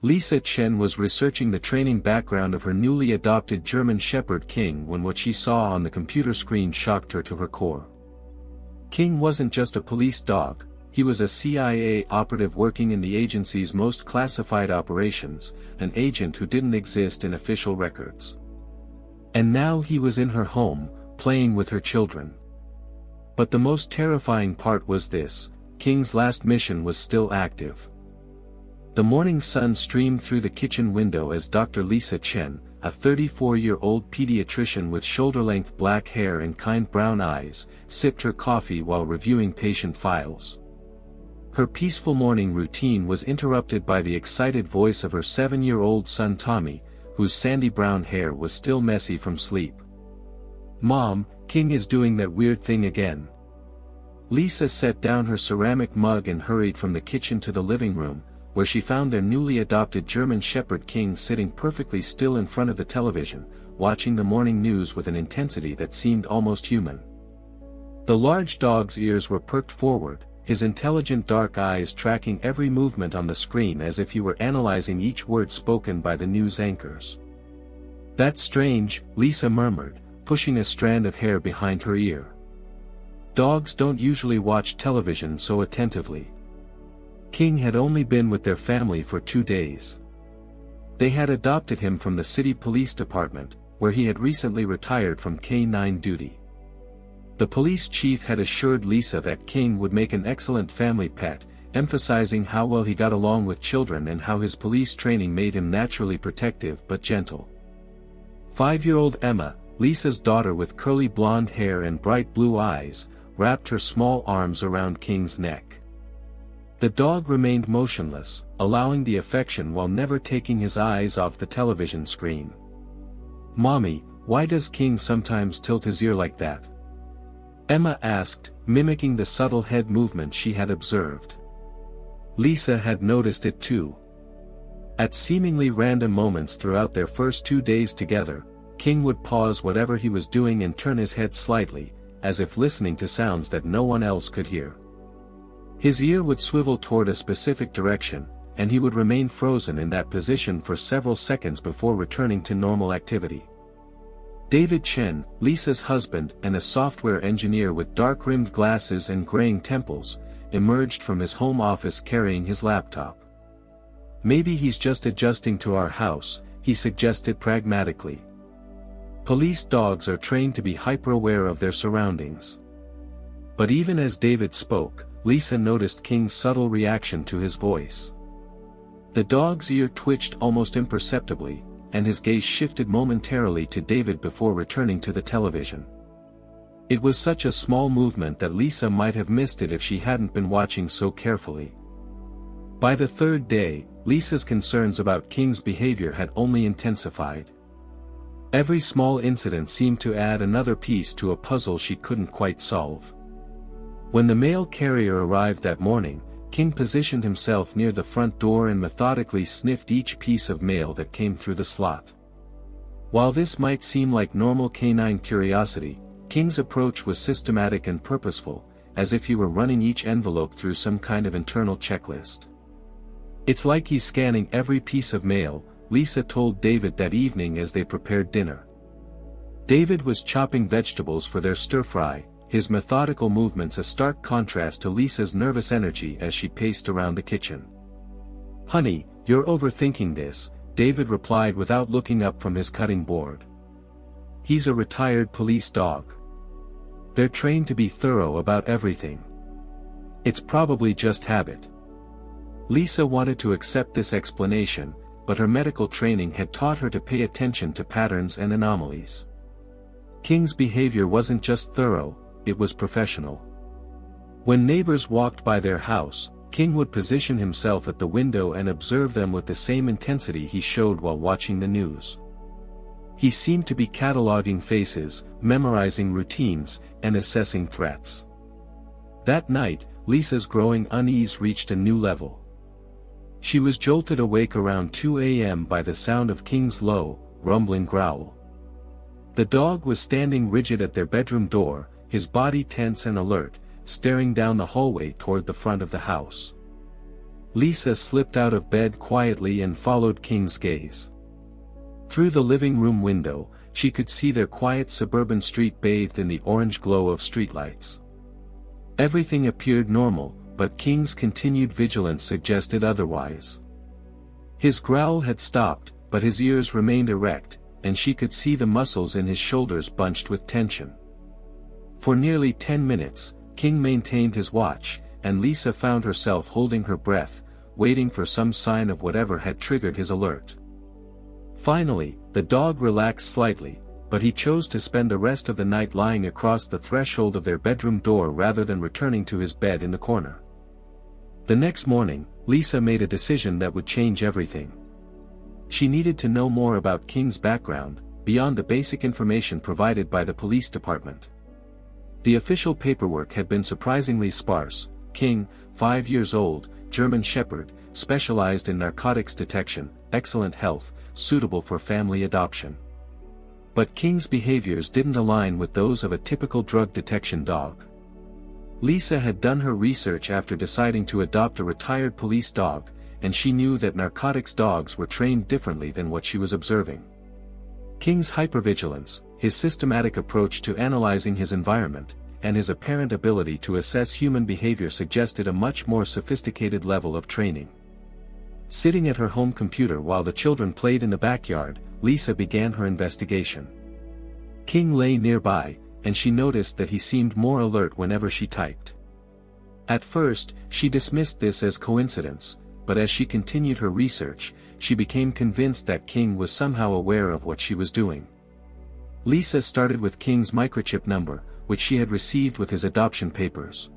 Lisa Chen was researching the training background of her newly adopted German Shepherd King when what she saw on the computer screen shocked her to her core. King wasn't just a police dog, he was a CIA operative working in the agency's most classified operations, an agent who didn't exist in official records. And now he was in her home, playing with her children. But the most terrifying part was this: King's last mission was still active. The morning sun streamed through the kitchen window as Dr. Lisa Chen, a 34-year-old pediatrician with shoulder-length black hair and kind brown eyes, sipped her coffee while reviewing patient files. Her peaceful morning routine was interrupted by the excited voice of her 7-year-old son Tommy, whose sandy brown hair was still messy from sleep. "Mom, King is doing that weird thing again." Lisa set down her ceramic mug and hurried from the kitchen to the living room, where she found their newly adopted German Shepherd King sitting perfectly still in front of the television, watching the morning news with an intensity that seemed almost human. The large dog's ears were perked forward, his intelligent dark eyes tracking every movement on the screen as if he were analyzing each word spoken by the news anchors. "That's strange," Lisa murmured, pushing a strand of hair behind her ear. Dogs don't usually watch television so attentively. King had only been with their family for 2 days. They had adopted him from the city police department, where he had recently retired from K-9 duty. The police chief had assured Lisa that King would make an excellent family pet, emphasizing how well he got along with children and how his police training made him naturally protective but gentle. 5-year-old Emma, Lisa's daughter with curly blonde hair and bright blue eyes, wrapped her small arms around King's neck. The dog remained motionless, allowing the affection while never taking his eyes off the television screen. "Mommy, why does King sometimes tilt his ear like that?" Emma asked, mimicking the subtle head movement she had observed. Lisa had noticed it too. At seemingly random moments throughout their first 2 days together, King would pause whatever he was doing and turn his head slightly, as if listening to sounds that no one else could hear. His ear would swivel toward a specific direction, and he would remain frozen in that position for several seconds before returning to normal activity. David Chen, Lisa's husband and a software engineer with dark-rimmed glasses and graying temples, emerged from his home office carrying his laptop. "Maybe he's just adjusting to our house," he suggested pragmatically. Police dogs are trained to be hyper-aware of their surroundings. But even as David spoke, Lisa noticed King's subtle reaction to his voice. The dog's ear twitched almost imperceptibly, and his gaze shifted momentarily to David before returning to the television. It was such a small movement that Lisa might have missed it if she hadn't been watching so carefully. By the 3rd day, Lisa's concerns about King's behavior had only intensified. Every small incident seemed to add another piece to a puzzle she couldn't quite solve. When the mail carrier arrived that morning, King positioned himself near the front door and methodically sniffed each piece of mail that came through the slot. While this might seem like normal canine curiosity, King's approach was systematic and purposeful, as if he were running each envelope through some kind of internal checklist. "It's like he's scanning every piece of mail," Lisa told David that evening as they prepared dinner. David was chopping vegetables for their stir-fry, his methodical movements a stark contrast to Lisa's nervous energy as she paced around the kitchen. "Honey, you're overthinking this," David replied without looking up from his cutting board. "He's a retired police dog. They're trained to be thorough about everything. It's probably just habit." Lisa wanted to accept this explanation, but her medical training had taught her to pay attention to patterns and anomalies. King's behavior wasn't just thorough, it was professional. When neighbors walked by their house, King would position himself at the window and observe them with the same intensity he showed while watching the news. He seemed to be cataloging faces, memorizing routines, and assessing threats. That night, Lisa's growing unease reached a new level. She was jolted awake around 2 a.m. by the sound of King's low, rumbling growl. The dog was standing rigid at their bedroom door, his body tense and alert, staring down the hallway toward the front of the house. Lisa slipped out of bed quietly and followed King's gaze. Through the living room window, she could see their quiet suburban street bathed in the orange glow of streetlights. Everything appeared normal, but King's continued vigilance suggested otherwise. His growl had stopped, but his ears remained erect, and she could see the muscles in his shoulders bunched with tension. For nearly 10 minutes, King maintained his watch, and Lisa found herself holding her breath, waiting for some sign of whatever had triggered his alert. Finally, the dog relaxed slightly, but he chose to spend the rest of the night lying across the threshold of their bedroom door rather than returning to his bed in the corner. The next morning, Lisa made a decision that would change everything. She needed to know more about King's background, beyond the basic information provided by the police department. The official paperwork had been surprisingly sparse. King, 5 years old, German Shepherd, specialized in narcotics detection, excellent health, suitable for family adoption. But King's behaviors didn't align with those of a typical drug detection dog. Lisa had done her research after deciding to adopt a retired police dog, and she knew that narcotics dogs were trained differently than what she was observing. King's hypervigilance, his systematic approach to analyzing his environment, and his apparent ability to assess human behavior suggested a much more sophisticated level of training. Sitting at her home computer while the children played in the backyard, Lisa began her investigation. King lay nearby, and she noticed that he seemed more alert whenever she typed. At first, she dismissed this as coincidence, but as she continued her research, she became convinced that King was somehow aware of what she was doing. Lisa started with King's microchip number, which she had received with his adoption papers.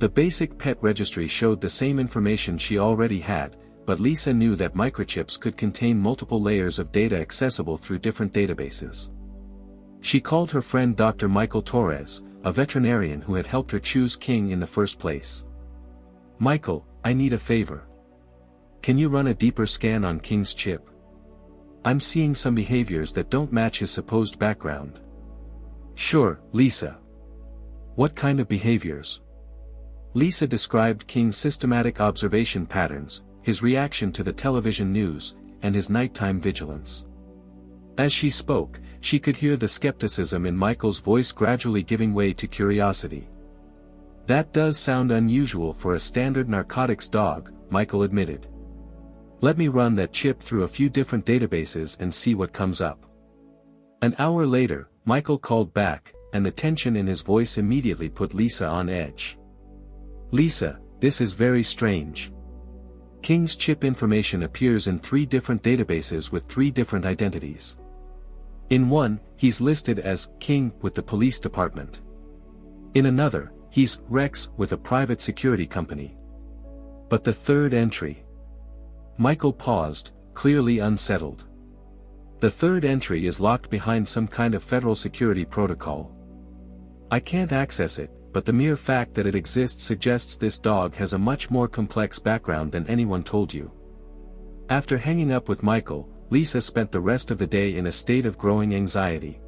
The basic pet registry showed the same information she already had, but Lisa knew that microchips could contain multiple layers of data accessible through different databases. She called her friend Dr. Michael Torres, a veterinarian who had helped her choose King in the first place. "Michael, I need a favor. Can you run a deeper scan on King's chip? I'm seeing some behaviors that don't match his supposed background." "Sure, Lisa. What kind of behaviors?" Lisa described King's systematic observation patterns, his reaction to the television news, and his nighttime vigilance. As she spoke, she could hear the skepticism in Michael's voice gradually giving way to curiosity. "That does sound unusual for a standard narcotics dog," Michael admitted. "Let me run that chip through a few different databases and see what comes up." An hour later, Michael called back, and the tension in his voice immediately put Lisa on edge. "Lisa, this is very strange. King's chip information appears in 3 different databases with 3 different identities. In one, he's listed as King with the police department. In another, he's Rex with a private security company. But the third entry..." Michael paused, clearly unsettled. "The third entry is locked behind some kind of federal security protocol. I can't access it, but the mere fact that it exists suggests this dog has a much more complex background than anyone told you." After hanging up with Michael, Lisa spent the rest of the day in a state of growing anxiety.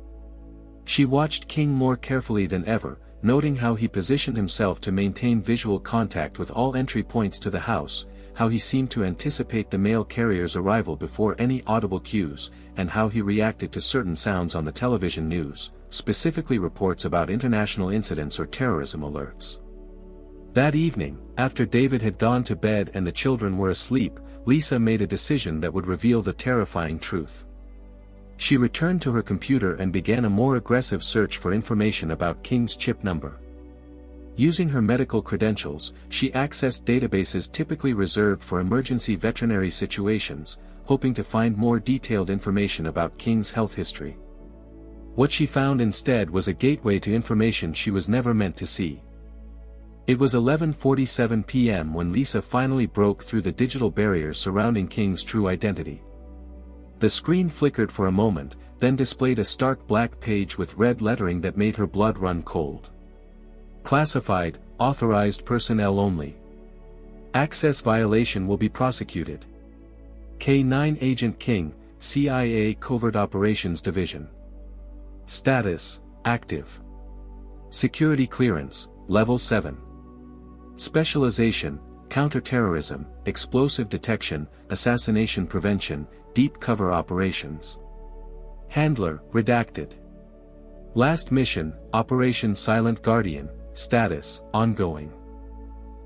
She watched King more carefully than ever, noting how he positioned himself to maintain visual contact with all entry points to the house, how he seemed to anticipate the mail carrier's arrival before any audible cues, and how he reacted to certain sounds on the television news, specifically reports about international incidents or terrorism alerts. That evening, after David had gone to bed and the children were asleep, Lisa made a decision that would reveal the terrifying truth. She returned to her computer and began a more aggressive search for information about King's chip number. Using her medical credentials, she accessed databases typically reserved for emergency veterinary situations, hoping to find more detailed information about King's health history. What she found instead was a gateway to information she was never meant to see. It was 11:47 p.m. when Lisa finally broke through the digital barriers surrounding King's true identity. The screen flickered for a moment, then displayed a stark black page with red lettering that made her blood run cold. "Classified, authorized personnel only. Access violation will be prosecuted. K9 Agent King, CIA Covert Operations Division. Status, active. Security clearance, level 7. Specialization, counterterrorism, explosive detection, assassination prevention, deep cover operations. Handler, redacted. Last mission, Operation Silent Guardian, status, ongoing.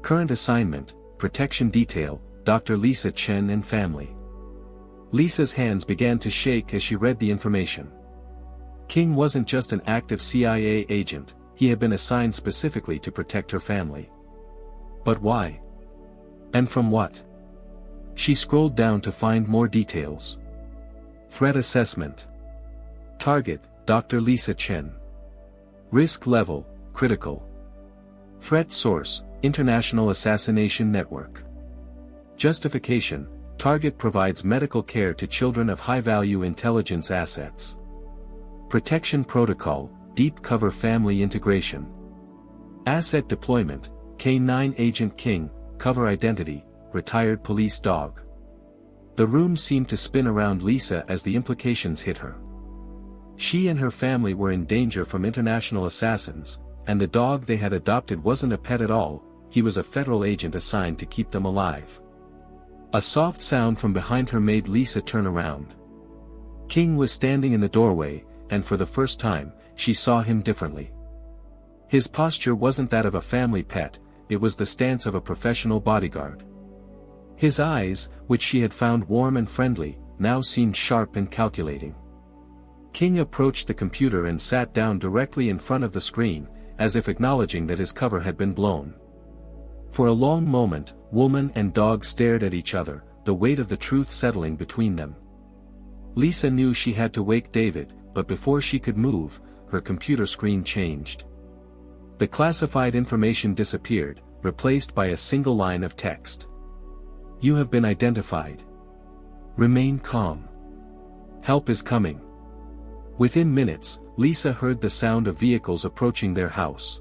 Current assignment, protection detail, Dr. Lisa Chen and family. Lisa's hands began to shake as she read the information. King wasn't just an active CIA agent, he had been assigned specifically to protect her family. But why? And from what? She scrolled down to find more details. Threat assessment. Target, Dr. Lisa Chen. Risk level, critical. Threat source, International Assassination Network. Justification, target provides medical care to children of high-value intelligence assets. Protection protocol, deep cover family integration. Asset deployment, K9 Agent King, cover identity, retired police dog. The room seemed to spin around Lisa as the implications hit her. She and her family were in danger from international assassins, and the dog they had adopted wasn't a pet at all, he was a federal agent assigned to keep them alive. A soft sound from behind her made Lisa turn around. King was standing in the doorway, and for the first time, she saw him differently. His posture wasn't that of a family pet, it was the stance of a professional bodyguard. His eyes, which she had found warm and friendly, now seemed sharp and calculating. King approached the computer and sat down directly in front of the screen, as if acknowledging that his cover had been blown. For a long moment, woman and dog stared at each other, the weight of the truth settling between them. Lisa knew she had to wake David, but before she could move, her computer screen changed. The classified information disappeared, replaced by a single line of text. You have been identified. Remain calm. Help is coming. Within minutes, Lisa heard the sound of vehicles approaching their house.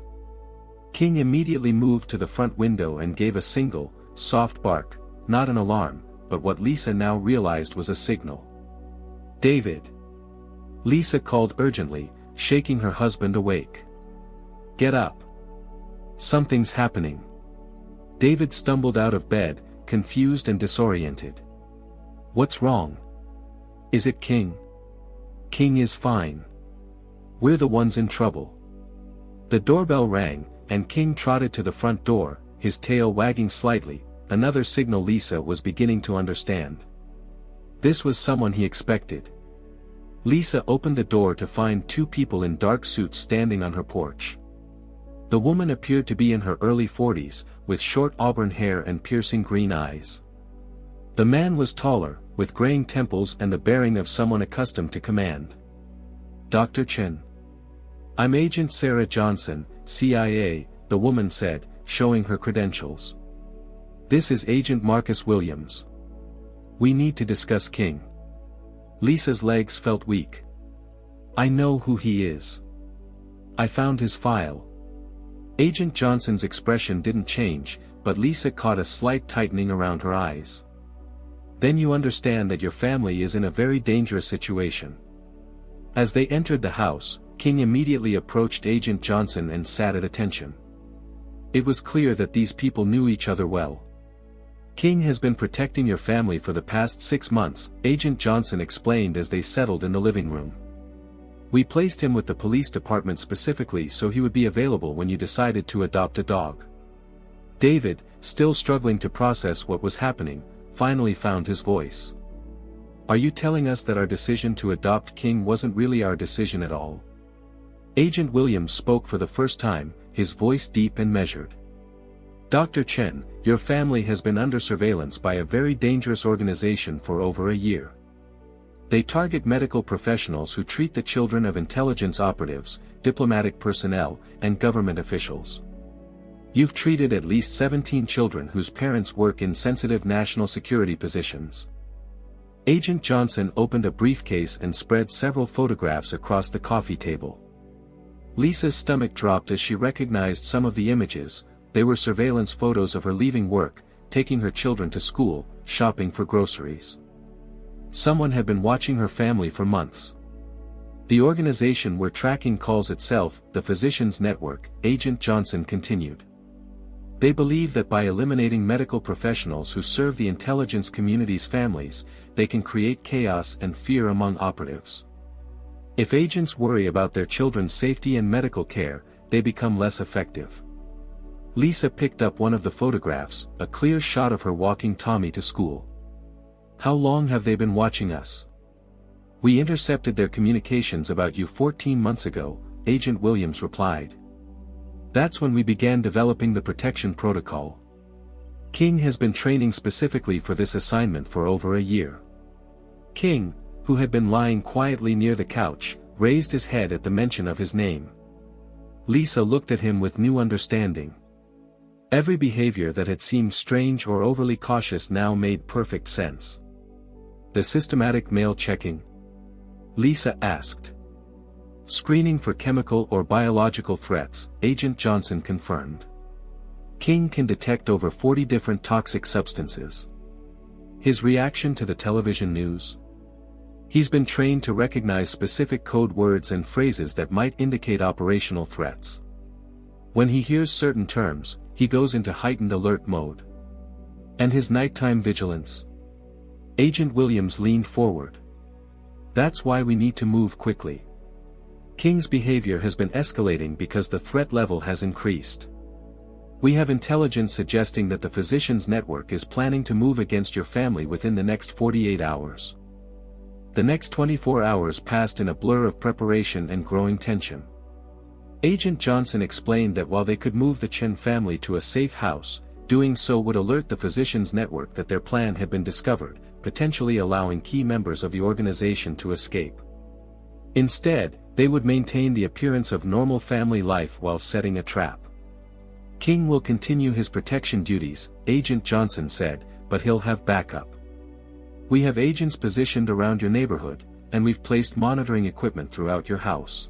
King immediately moved to the front window and gave a single, soft bark, not an alarm, but what Lisa now realized was a signal. David. Lisa called urgently, shaking her husband awake. Get up. Something's happening. David stumbled out of bed, confused and disoriented. What's wrong? Is it King? King is fine. We're the ones in trouble. The doorbell rang, and King trotted to the front door, his tail wagging slightly, another signal Lisa was beginning to understand. This was someone he expected. Lisa opened the door to find two people in dark suits standing on her porch. The woman appeared to be in her early 40s, with short auburn hair and piercing green eyes. The man was taller, with graying temples and the bearing of someone accustomed to command. Dr. Chen. I'm Agent Sarah Johnson, CIA, the woman said, showing her credentials. This is Agent Marcus Williams. We need to discuss King. Lisa's legs felt weak. I know who he is. I found his file. Agent Johnson's expression didn't change, but Lisa caught a slight tightening around her eyes. Then you understand that your family is in a very dangerous situation. As they entered the house, King immediately approached Agent Johnson and sat at attention. It was clear that these people knew each other well. King has been protecting your family for the past 6 months, Agent Johnson explained as they settled in the living room. We placed him with the police department specifically so he would be available when you decided to adopt a dog. David, still struggling to process what was happening, finally found his voice. Are you telling us that our decision to adopt King wasn't really our decision at all? Agent Williams spoke for the first time, his voice deep and measured. Dr. Chen, your family has been under surveillance by a very dangerous organization for over a year. They target medical professionals who treat the children of intelligence operatives, diplomatic personnel, and government officials. You've treated at least 17 children whose parents work in sensitive national security positions. Agent Johnson opened a briefcase and spread several photographs across the coffee table. Lisa's stomach dropped as she recognized some of the images. They were surveillance photos of her leaving work, taking her children to school, shopping for groceries. Someone had been watching her family for months. The organization we're tracking calls itself the Physicians Network, Agent Johnson continued. They believe that by eliminating medical professionals who serve the intelligence community's families, they can create chaos and fear among operatives. If agents worry about their children's safety and medical care, they become less effective. Lisa picked up one of the photographs, a clear shot of her walking Tommy to school. "How long have they been watching us?" "We intercepted their communications about you 14 months ago," Agent Williams replied. "That's when we began developing the protection protocol. King has been training specifically for this assignment for over a year." King, who had been lying quietly near the couch, raised his head at the mention of his name. Lisa looked at him with new understanding. Every behavior that had seemed strange or overly cautious now made perfect sense. "The systematic mail checking?" Lisa asked. "Screening for chemical or biological threats," Agent Johnson confirmed. "King can detect over 40 different toxic substances." His reaction to the television news? He's been trained to recognize specific code words and phrases that might indicate operational threats. When he hears certain terms, he goes into heightened alert mode. "And his nighttime vigilance?" Agent Williams leaned forward. "That's why we need to move quickly. King's behavior has been escalating because the threat level has increased. We have intelligence suggesting that the physicians' network is planning to move against your family within the next 48 hours. The next 24 hours passed in a blur of preparation and growing tension. Agent Johnson explained that while they could move the Chen family to a safe house, doing so would alert the physicians' network that their plan had been discovered, potentially allowing key members of the organization to escape. Instead, they would maintain the appearance of normal family life while setting a trap. King will continue his protection duties, Agent Johnson said, but he'll have backup. We have agents positioned around your neighborhood, and we've placed monitoring equipment throughout your house.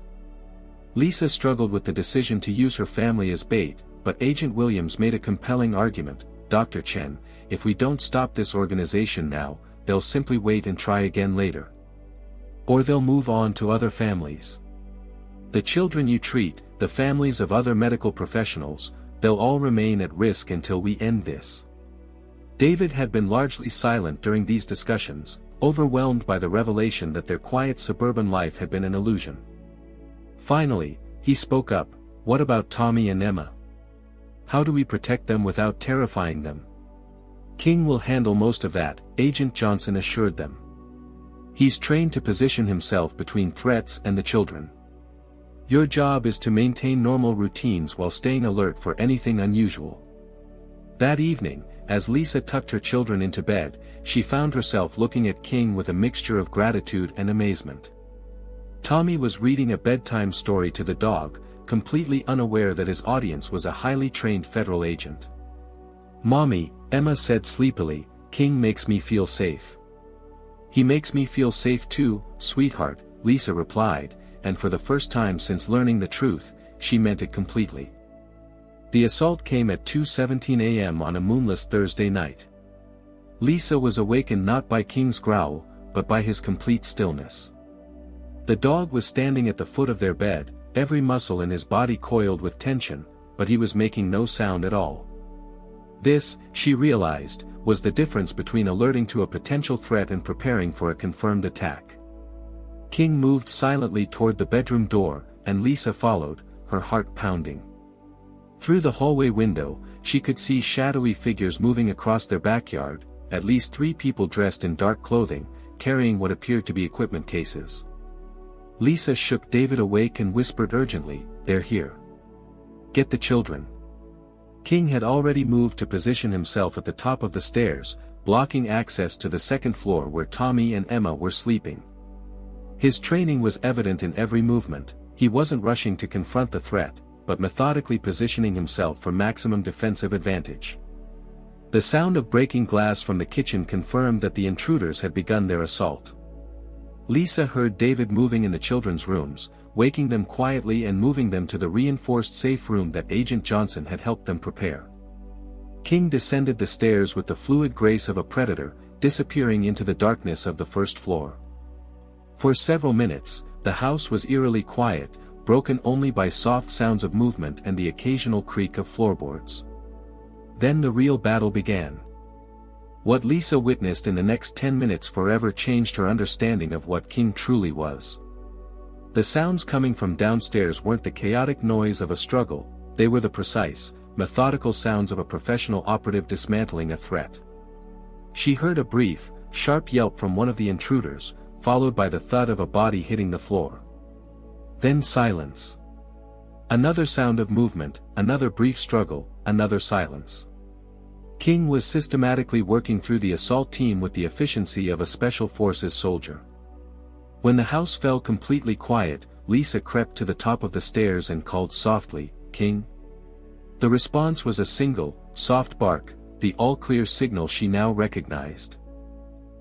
Lisa struggled with the decision to use her family as bait, but Agent Williams made a compelling argument. Dr. Chen, if we don't stop this organization now, they'll simply wait and try again later. Or they'll move on to other families. The children you treat, the families of other medical professionals, they'll all remain at risk until we end this. David had been largely silent during these discussions, overwhelmed by the revelation that their quiet suburban life had been an illusion. Finally, he spoke up. What about Tommy and Emma? How do we protect them without terrifying them? King will handle most of that, Agent Johnson assured them. He's trained to position himself between threats and the children. Your job is to maintain normal routines while staying alert for anything unusual. That evening, as Lisa tucked her children into bed, she found herself looking at King with a mixture of gratitude and amazement. Tommy was reading a bedtime story to the dog, completely unaware that his audience was a highly trained federal agent. "Mommy," Emma said sleepily, "King makes me feel safe." "He makes me feel safe too, sweetheart," Lisa replied, and for the first time since learning the truth, she meant it completely. The assault came at 2:17 a.m. on a moonless Thursday night. Lisa was awakened not by King's growl, but by his complete stillness. The dog was standing at the foot of their bed, every muscle in his body coiled with tension, but he was making no sound at all. This, she realized, was the difference between alerting to a potential threat and preparing for a confirmed attack. King moved silently toward the bedroom door, and Lisa followed, her heart pounding. Through the hallway window, she could see shadowy figures moving across their backyard, at least 3 people dressed in dark clothing, carrying what appeared to be equipment cases. Lisa shook David awake and whispered urgently, "They're here. Get the children." King had already moved to position himself at the top of the stairs, blocking access to the second floor where Tommy and Emma were sleeping. His training was evident in every movement. He wasn't rushing to confront the threat, but methodically positioning himself for maximum defensive advantage. The sound of breaking glass from the kitchen confirmed that the intruders had begun their assault. Lisa heard David moving in the children's rooms, waking them quietly and moving them to the reinforced safe room that Agent Johnson had helped them prepare. King descended the stairs with the fluid grace of a predator, disappearing into the darkness of the first floor. For several minutes, the house was eerily quiet, broken only by soft sounds of movement and the occasional creak of floorboards. Then the real battle began. What Lisa witnessed in the next 10 minutes forever changed her understanding of what King truly was. The sounds coming from downstairs weren't the chaotic noise of a struggle, they were the precise, methodical sounds of a professional operative dismantling a threat. She heard a brief, sharp yelp from one of the intruders, followed by the thud of a body hitting the floor. Then silence. Another sound of movement, another brief struggle, another silence. King was systematically working through the assault team with the efficiency of a special forces soldier. When the house fell completely quiet, Lisa crept to the top of the stairs and called softly, "King?" The response was a single, soft bark, the all-clear signal she now recognized.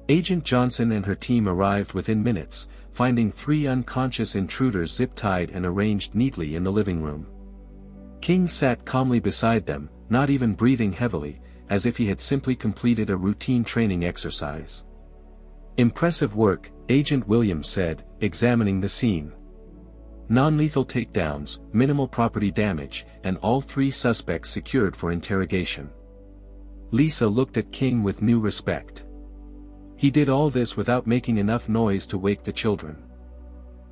Agent Johnson and her team arrived within minutes, finding 3 unconscious intruders zip-tied and arranged neatly in the living room. King sat calmly beside them, not even breathing heavily, as if he had simply completed a routine training exercise. "Impressive work," Agent Williams said, examining the scene. "Non-lethal takedowns, minimal property damage, and all 3 suspects secured for interrogation." Lisa looked at King with new respect. "He did all this without making enough noise to wake the children."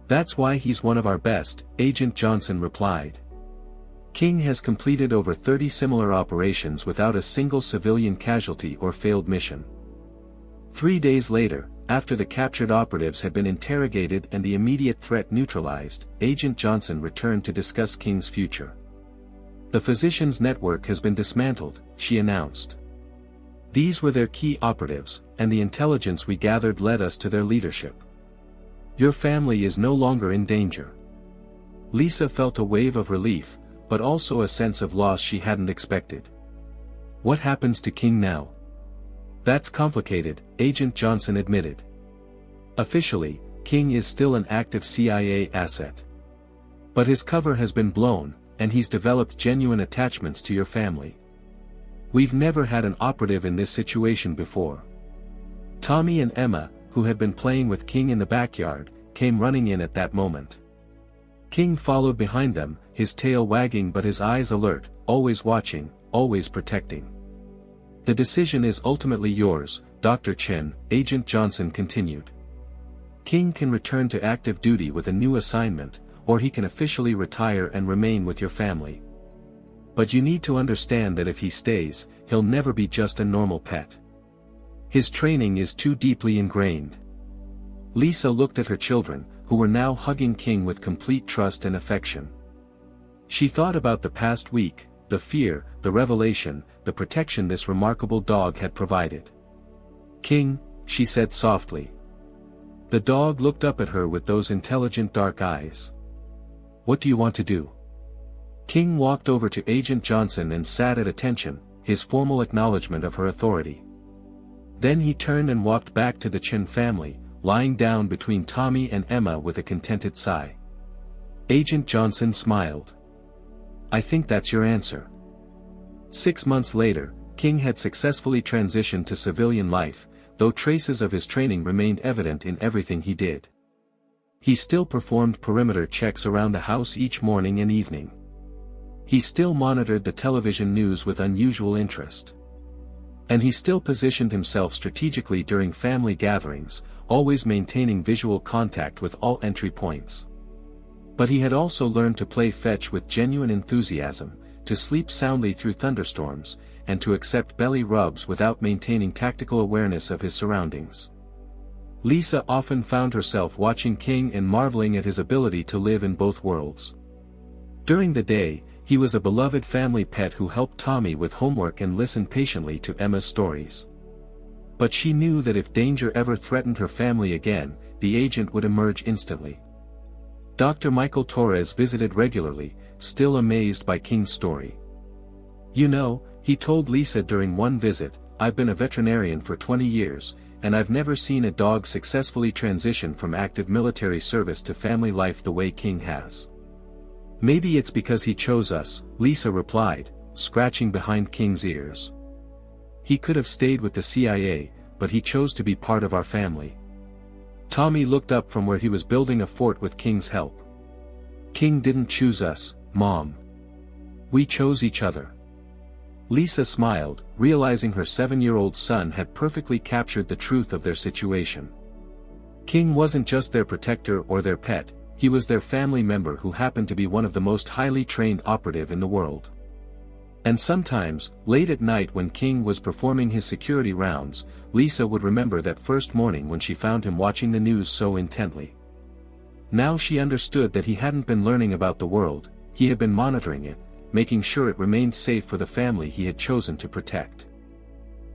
"That's why he's one of our best," Agent Johnson replied. "King has completed over 30 similar operations without a single civilian casualty or failed mission." 3 days later, after the captured operatives had been interrogated and the immediate threat neutralized, Agent Johnson returned to discuss King's future. "The physicians' network has been dismantled," she announced. "These were their key operatives, and the intelligence we gathered led us to their leadership. Your family is no longer in danger." Lisa felt a wave of relief, but also a sense of loss she hadn't expected. "What happens to King now?" "That's complicated," Agent Johnson admitted. "Officially, King is still an active CIA asset. But his cover has been blown, and he's developed genuine attachments to your family. We've never had an operative in this situation before." Tommy and Emma, who had been playing with King in the backyard, came running in at that moment. King followed behind them, his tail wagging but his eyes alert, always watching, always protecting. "The decision is ultimately yours, Dr. Chen," Agent Johnson continued. "King can return to active duty with a new assignment, or he can officially retire and remain with your family. But you need to understand that if he stays, he'll never be just a normal pet. His training is too deeply ingrained." Lisa looked at her children, who were now hugging King with complete trust and affection. She thought about the past week, the fear, the revelation, the protection this remarkable dog had provided. "King," she said softly. The dog looked up at her with those intelligent dark eyes. "What do you want to do?" King walked over to Agent Johnson and sat at attention, his formal acknowledgement of her authority. Then he turned and walked back to the Chen family, lying down between Tommy and Emma with a contented sigh. Agent Johnson smiled. "I think that's your answer." 6 months later, King had successfully transitioned to civilian life, though traces of his training remained evident in everything he did. He still performed perimeter checks around the house each morning and evening. He still monitored the television news with unusual interest. And he still positioned himself strategically during family gatherings, always maintaining visual contact with all entry points. But he had also learned to play fetch with genuine enthusiasm, to sleep soundly through thunderstorms, and to accept belly rubs without maintaining tactical awareness of his surroundings. Lisa often found herself watching King and marveling at his ability to live in both worlds. During the day, he was a beloved family pet who helped Tommy with homework and listened patiently to Emma's stories. But she knew that if danger ever threatened her family again, the agent would emerge instantly. Dr. Michael Torres visited regularly, still amazed by King's story. "You know," he told Lisa during one visit, "I've been a veterinarian for 20 years, and I've never seen a dog successfully transition from active military service to family life the way King has." "Maybe it's because he chose us," Lisa replied, scratching behind King's ears. "He could have stayed with the CIA, but he chose to be part of our family." Tommy looked up from where he was building a fort with King's help. "King didn't choose us, Mom. We chose each other." Lisa smiled, realizing her 7-year-old son had perfectly captured the truth of their situation. King wasn't just their protector or their pet, he was their family member who happened to be one of the most highly trained operative in the world. And sometimes, late at night when King was performing his security rounds, Lisa would remember that first morning when she found him watching the news so intently. Now she understood that he hadn't been learning about the world, he had been monitoring it, making sure it remained safe for the family he had chosen to protect.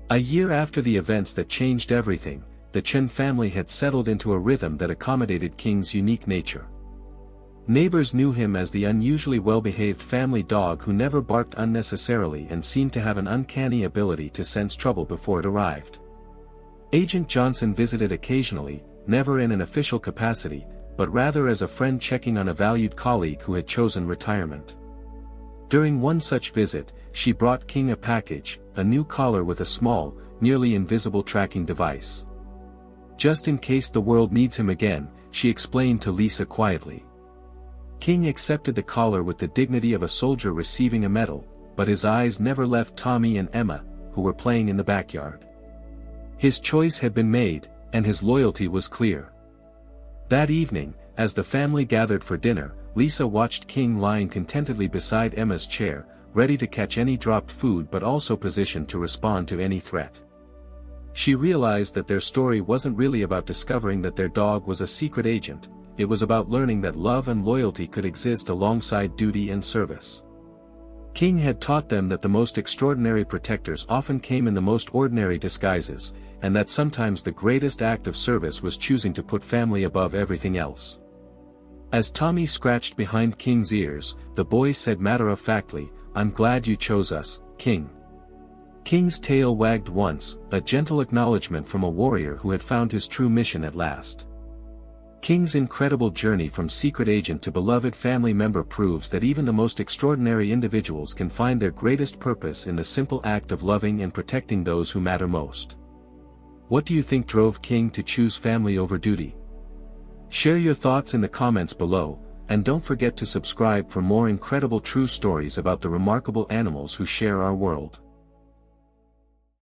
A year after the events that changed everything, the Chen family had settled into a rhythm that accommodated King's unique nature. Neighbors knew him as the unusually well-behaved family dog who never barked unnecessarily and seemed to have an uncanny ability to sense trouble before it arrived. Agent Johnson visited occasionally, never in an official capacity, but rather as a friend checking on a valued colleague who had chosen retirement. During one such visit, she brought King a package, a new collar with a small, nearly invisible tracking device. Just in case the world needs him again, she explained to Lisa quietly. King accepted the collar with the dignity of a soldier receiving a medal, but his eyes never left Tommy and Emma, who were playing in the backyard. His choice had been made, and his loyalty was clear. That evening, as the family gathered for dinner, Lisa watched King lying contentedly beside Emma's chair, ready to catch any dropped food but also positioned to respond to any threat. She realized that their story wasn't really about discovering that their dog was a secret agent, it was about learning that love and loyalty could exist alongside duty and service. King had taught them that the most extraordinary protectors often came in the most ordinary disguises, and that sometimes the greatest act of service was choosing to put family above everything else. As Tommy scratched behind King's ears, the boy said matter-of-factly, "I'm glad you chose us, King." King's tail wagged once, a gentle acknowledgement from a warrior who had found his true mission at last. King's incredible journey from secret agent to beloved family member proves that even the most extraordinary individuals can find their greatest purpose in the simple act of loving and protecting those who matter most. What do you think drove King to choose family over duty? Share your thoughts in the comments below, and don't forget to subscribe for more incredible true stories about the remarkable animals who share our world.